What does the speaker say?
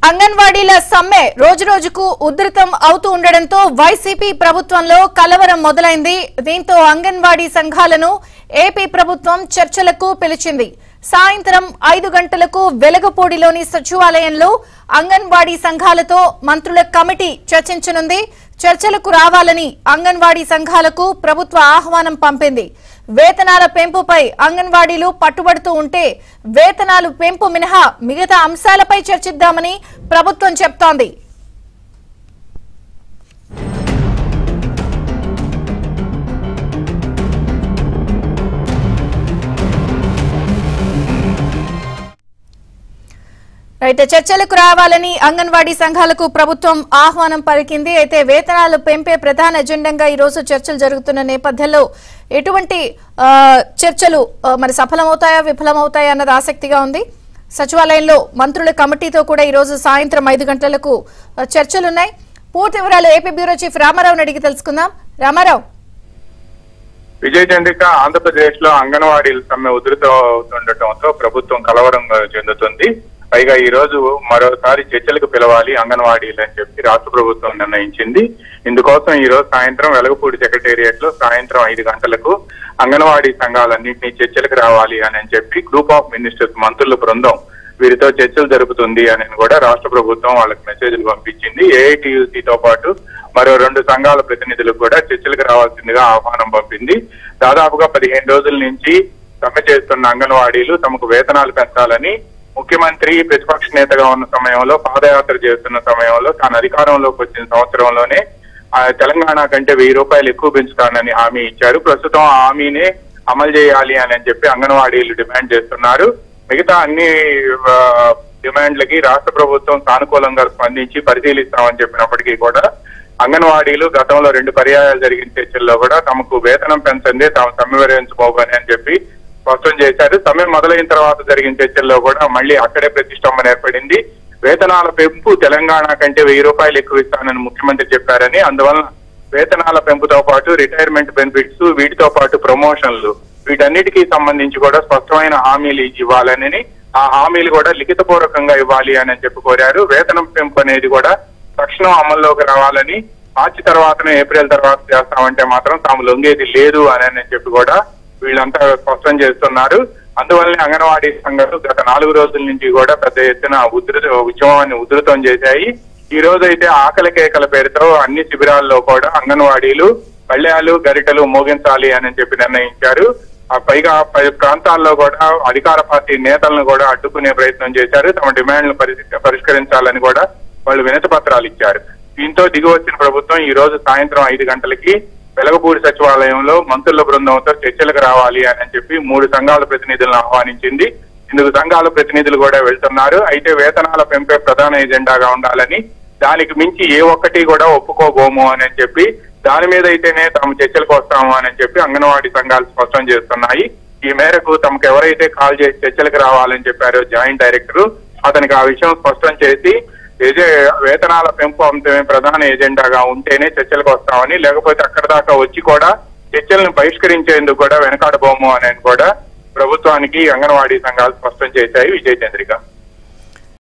అంగన్వాడీల సమ్మె రోజు రోజుకు ఉధృతం అవుతూ ఉండడంతో వైసీపీ ప్రభుత్వంలో కలవరం మొదలైంది. దీంతో అంగన్వాడీ సంఘాలను ఏపీ ప్రభుత్వం చర్చలకు పిలిచింది. సాయంత్రం 5 గంటలకు వెలగపూడిలోని సచివాలయంలో అంగన్వాడీ సంఘాలతో మంత్రుల కమిటీ చర్చించనుంది. చర్చలకు రావాలని అంగన్వాడీ సంఘాలకు ప్రభుత్వ ఆహ్వానం పంపింది. వేతనాల పెంపుపై అంగన్వాడీలు పట్టుబడుతూ ఉంటే వేతనాలు పెంపు మినహా మిగతా అంశాలపై చర్చిద్దామని ప్రభుత్వం చెప్తోంది. అయితే చర్చలకు రావాలని అంగన్వాడీ సంఘాలకు ప్రభుత్వం ఆహ్వానం పలికింది. అయితే వేతనాలు పెంపే ప్రధాన ఎజెండాగా ఈ రోజు చర్చలు జరుగుతున్న నేపథ్యంలో ఎటువంటి చర్చలు మరి సఫలమవుతాయా విఫలమవుతాయా అన్నది ఆసక్తిగా ఉంది. సచివాలయంలో మంత్రుల కమిటీతో కూడా ఈ రోజు సాయంత్రం 5 గంటలకు చర్చలున్నాయి. పూర్తి వివరాలు ఏపీ బ్యూరో చీఫ్ రామారావుని అడిగి తెలుసుకుందాం. రామారావు. విజయ చంద్రిక, ఆంధ్రప్రదేశ్ లో అంగన్వాడీల సమ్మె ఉధృతమవుతుండటంతో ప్రభుత్వం కలవరం చెందుతుంది. పైగా ఈ రోజు మరోసారి చర్చలకు పిలవాలి అంగన్వాడీలు అని చెప్పి రాష్ట్ర ప్రభుత్వం నిర్ణయించింది. ఇందుకోసం ఈ రోజు సాయంత్రం వెలగపూడి సెక్రటేరియట్ లో సాయంత్రం 5 గంటలకు అంగన్వాడీ సంఘాలన్నింటినీ చర్చలకు రావాలి అని చెప్పి గ్రూప్ ఆఫ్ మినిస్టర్స్ మంత్రుల బృందం వీరితో చర్చలు జరుపుతుంది అని కూడా రాష్ట్ర ప్రభుత్వం వాళ్ళకి మెసేజ్లు పంపించింది. ఏఐటియుసితో పాటు మరో 2 సంఘాల ప్రతినిధులకు కూడా చర్చలకు రావాల్సిందిగా ఆహ్వానం పంపింది. దాదాపుగా 15 రోజుల నుంచి సమ్మె చేస్తున్న అంగన్వాడీలు తమకు వేతనాలు పెంచాలని ముఖ్యమంత్రి ప్రతిపక్ష నేతగా ఉన్న సమయంలో పాదయాత్ర చేస్తున్న సమయంలో తాను అధికారంలోకి వచ్చిన సంవత్సరంలోనే తెలంగాణ కంటే 1000 రూపాయలు ఎక్కువ పెంచుతానని హామీ ఇచ్చారు. ప్రస్తుతం ఆ హామీనే అమలు చేయాలి అని చెప్పి అంగన్వాడీలు డిమాండ్ చేస్తున్నారు. మిగతా అన్ని డిమాండ్లకి రాష్ట్ర ప్రభుత్వం సానుకూలంగా స్పందించి పరిశీలిస్తామని చెప్పినప్పటికీ కూడా అంగన్వాడీలు గతంలో 2 పర్యాయాలు జరిగిన చర్చల్లో కూడా తమకు వేతనం పెంచందే తాము సమ్మె విరమించుకోవాలి అని చెప్పి స్పష్టం చేశారు. సమ్మె మొదలైన తర్వాత జరిగిన చర్చల్లో కూడా మళ్ళీ అక్కడే ప్రతిష్టంభన ఏర్పడింది. వేతనాల పెంపు తెలంగాణ కంటే 1000 రూపాయలు ఎక్కువ ఇస్తానని ముఖ్యమంత్రి చెప్పారని, అందువలన వేతనాల పెంపుతో పాటు రిటైర్మెంట్ బెనిఫిట్స్, వీటితో పాటు ప్రమోషన్లు, వీటన్నిటికీ సంబంధించి కూడా స్పష్టమైన హామీలు ఇవ్వాలని, ఆ హామీలు కూడా లిఖితపూర్వకంగా ఇవ్వాలి అని చెప్పి కోరారు. వేతనం పెంపు అనేది కూడా తక్షణం అమల్లోకి రావాలని, మార్చి తర్వాతనే ఏప్రిల్ తర్వాత చేస్తామంటే మాత్రం తాము లొంగేది లేదు అని చెప్పి కూడా వీళ్ళంతా స్పష్టం చేస్తున్నారు. అందువల్లనే అంగన్వాడీ సంఘాలు గత 4 రోజుల నుంచి కూడా పెద్ద ఎత్తున ఉద్యమాన్ని ఉధృతం చేశాయి. ఈ రోజు అయితే ఆకలి కేకల పేరుతో అన్ని శిబిరాల్లో కూడా అంగన్వాడీలు పళ్ళాలు గరిటలు మోగించాలి అని చెప్పి నిర్ణయించారు. పైగా ప్రాంతాల్లో కూడా అధికార పార్టీ నేతలను కూడా అడ్డుకునే ప్రయత్నం చేశారు. తమ డిమాండ్లను పరిష్కరించాలని కూడా వాళ్ళు వినతి పత్రాలు ఇచ్చారు. దీంతో దిగివచ్చిన ప్రభుత్వం ఈ రోజు సాయంత్రం 5 గంటలకి వెలగపూడి సచివాలయంలో మంత్రుల బృందంతో చర్చలకు రావాలి అని చెప్పి 3 సంఘాల ప్రతినిధులను ఆహ్వానించింది. ఇందుకు సంఘాల ప్రతినిధులు కూడా వెళ్తున్నారు. అయితే వేతనాల పెంపే ప్రధాన ఎజెండాగా ఉండాలని, దానికి మించి ఏ ఒక్కటి కూడా ఒప్పుకోబోము అని చెప్పి, దాని మీద అయితేనే తాము చర్చలకు వస్తాము అని చెప్పి అంగన్వాడీ సంఘాలు స్పష్టం చేస్తున్నాయి. ఈ మేరకు తమకు ఎవరైతే కాల్ చేసి చర్చలకు రావాలని చెప్పారో జాయింట్ డైరెక్టర్, అతనికి ఆ విషయం స్పష్టం చేసి వేతనాల పెంపు అంశమే ప్రధాన ఎజెండాగా ఉంటేనే చర్చలకు వస్తామని, లేకపోతే అక్కడ దాకా వచ్చి కూడా చర్చలను బహిష్కరించేందుకు కూడా వెనకాడబోము అని కూడా ప్రభుత్వానికి అంగన్వాడీ సంఘాలు స్పష్టం చేశాయి. విజయ చంద్రిక.